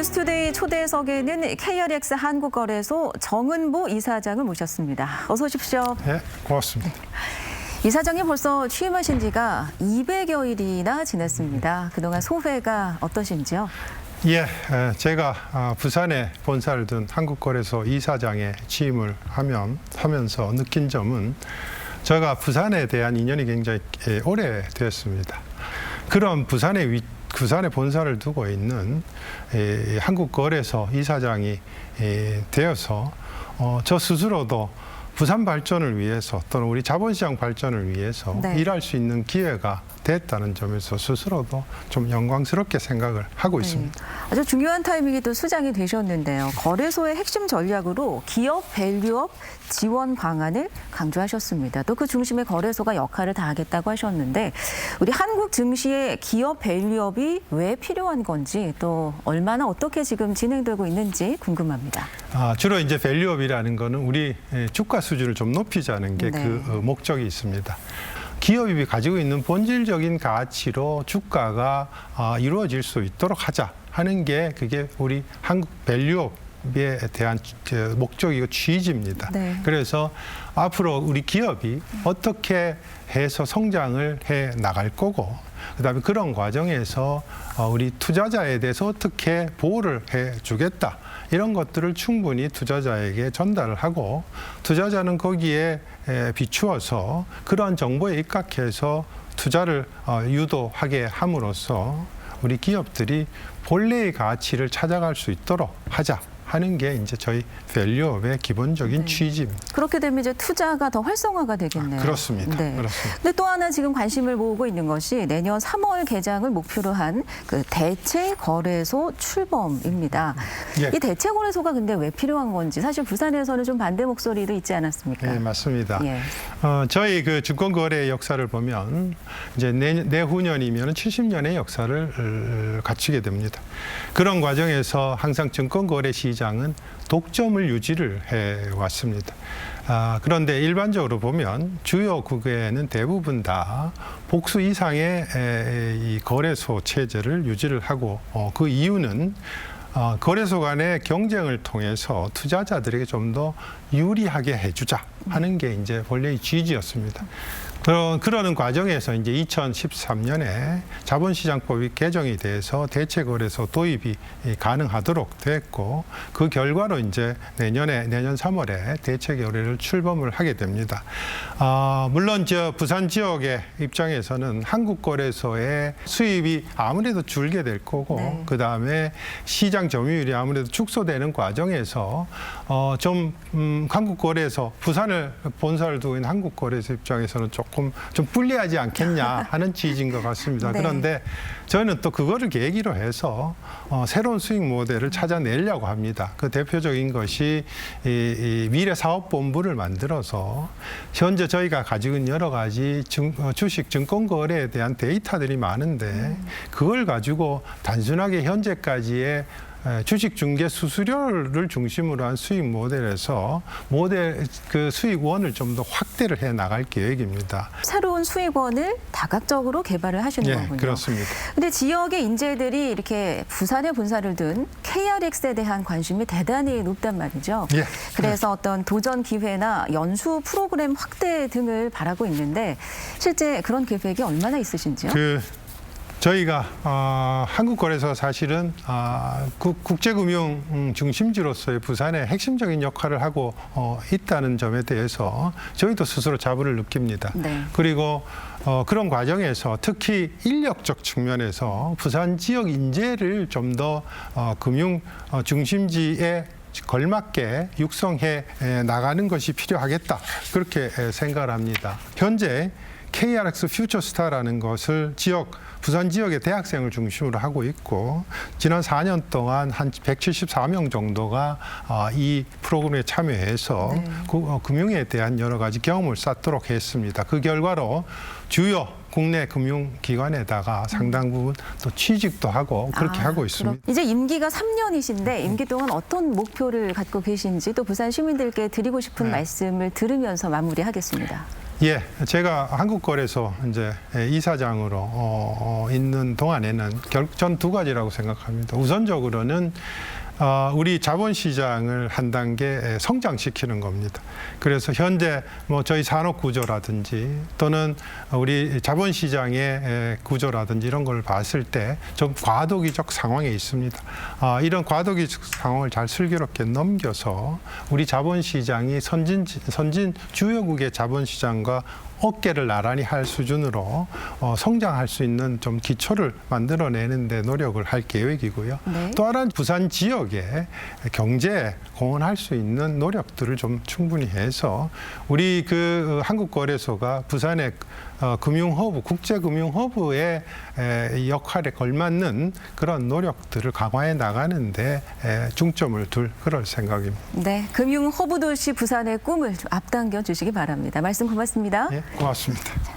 뉴스투데이 초대석에는 KRX 한국거래소 정은보 이사장을 모셨습니다. 어서 오십시오. 네, 고맙습니다. 이사장님 벌써 취임하신 지가 200여일이나 지났습니다. 그동안 소회가 어떠신지요? 예, 제가 부산에 본사를 둔 한국거래소 이사장에 취임을 하면서 느낀 점은 제가 부산에 대한 인연이 굉장히 오래되었습니다. 그런 부산에 본사를 두고 있는 한국거래소 이사장이 되어서 저 스스로도 부산 발전을 위해서 또는 우리 자본시장 발전을 위해서 일할 수 있는 기회가 됐다는 점에서 스스로도 좀 영광스럽게 생각을 하고 있습니다. 아주 중요한 타이밍에 또 수장이 되셨는데요. 거래소의 핵심 전략으로 기업 밸류업 지원 방안을 강조하셨습니다. 또 그 중심에 거래소가 역할을 다하겠다고 하셨는데 우리 한국 증시의 기업 밸류업이 왜 필요한 건지 또 얼마나 어떻게 지금 진행되고 있는지 궁금합니다. 주로 이제 밸류업이라는 거는 우리 주가 수준을 좀 높이자는 게 그 목적이 있습니다. 기업이 가지고 있는 본질적인 가치로 주가가 이루어질 수 있도록 하자 하는 게 그게 우리 한국 밸류업에 대한 목적이고 취지입니다. 그래서 앞으로 우리 기업이 어떻게 해서 성장을 해 나갈 거고 그다음에 그런 과정에서 우리 투자자에 대해서 어떻게 보호를 해 주겠다. 이런 것들을 충분히 투자자에게 전달을 하고 투자자는 거기에 비추어서 그러한 정보에 입각해서 투자를 유도하게 함으로써 우리 기업들이 본래의 가치를 찾아갈 수 있도록 하자 하는 게 이제 저희 밸류업의 기본적인 취지입니다. 그렇게 되면 이제 투자가 더 활성화가 되겠네요. 그렇습니다. 그렇습니다. 근데 또 하나 지금 관심을 모으고 있는 것이 내년 3월 개장을 목표로 한 그 대체 거래소 출범입니다. 이 대체 거래소가 근데 왜 필요한 건지 사실 부산에서는 좀 반대 목소리도 있지 않았습니까? 네, 맞습니다. 저희 그 증권거래 역사를 보면 이제 내후년이면 70년의 역사를 갖추게 됩니다. 그런 과정에서 항상 증권거래 시장은 독점을 유지를 해왔습니다. 그런데 일반적으로 보면 주요 국에는 대부분 다 복수 이상의 이 거래소 체제를 유지를 하고 그 이유는 거래소 간의 경쟁을 통해서 투자자들에게 좀 더 유리하게 해주자 하는 게 이제 본래의 취지였습니다. 그러는 과정에서 이제 2013년에 자본시장법이 개정이 돼서 대체거래소 도입이 가능하도록 됐고 그 결과로 이제 내년 3월에 대체거래를 출범을 하게 됩니다. 물론 저 부산 지역의 입장에서는 한국거래소의 수입이 아무래도 줄게 될 거고 그 다음에 시장 점유율이 아무래도 축소되는 과정에서 좀 한국거래소 부산을 본사를 두고 있는 한국거래소 입장에서는 조금 좀 불리하지 않겠냐 하는 취지인 것 같습니다. 그런데 저는 또 그거를 계기로 해서 새로운 수익 모델을 찾아내려고 합니다. 그 대표적인 것이 이 미래사업본부를 만들어서 현재 저희가 가지고 있는 여러 가지 주식 증권거래에 대한 데이터들이 많은데 그걸 가지고 단순하게 현재까지의 주식 중개 수수료를 중심으로 한 수익 모델에서 그 수익원을 좀 더 확대를 해 나갈 계획입니다. 새로운 수익원을 다각적으로 개발을 하시는 거군요. 그렇습니다. 근데 지역의 인재들이 이렇게 부산에 본사를 둔 KRX에 대한 관심이 대단히 높단 말이죠. 그래서 어떤 도전 기회나 연수 프로그램 확대 등을 바라고 있는데 실제 그런 계획이 얼마나 있으신지요? 저희가 한국거래소가 사실은 국제금융 중심지로서의 부산의 핵심적인 역할을 하고 있다는 점에 대해서 저희도 스스로 자부를 느낍니다. 그리고 그런 과정에서 특히 인력적 측면에서 부산 지역 인재를 좀 더 금융 중심지에 걸맞게 육성해 나가는 것이 필요하겠다. 그렇게 생각을 합니다. 현재 KRX 퓨처스타라는 것을 부산 지역의 대학생을 중심으로 하고 있고 지난 4년 동안 한 174명 정도가 이 프로그램에 참여해서 금융에 대한 여러 가지 경험을 쌓도록 했습니다. 그 결과로 주요 국내 금융기관에다가 상당 부분 또 취직도 하고 그렇게 하고 있습니다. 이제 임기가 3년이신데 임기 동안 어떤 목표를 갖고 계신지 또 부산 시민들께 드리고 싶은 말씀을 들으면서 마무리하겠습니다. 예, 제가 한국거래소 이제 이사장으로 있는 동안에는 전 두 가지라고 생각합니다. 우선적으로는 우리 자본시장을 한 단계 성장시키는 겁니다. 그래서 현재 뭐 저희 산업 구조라든지 또는 우리 자본시장의 구조라든지 이런 걸 봤을 때 좀 과도기적 상황에 있습니다. 이런 과도기적 상황을 잘 슬기롭게 넘겨서 우리 자본시장이 선진 주요국의 자본시장과 어깨를 나란히 할 수준으로 성장할 수 있는 좀 기초를 만들어내는 데 노력을 할 계획이고요. 네. 또 하나는 부산 지역의 경제에 공헌할 수 있는 노력들을 좀 충분히 해서 우리 그 한국거래소가 부산의 금융허브, 국제금융허브의 역할에 걸맞는 그런 노력들을 강화해 나가는데 중점을 둘 그럴 생각입니다. 네, 금융 허브 도시 부산의 꿈을 좀 앞당겨 주시기 바랍니다. 말씀 고맙습니다. 예, 고맙습니다.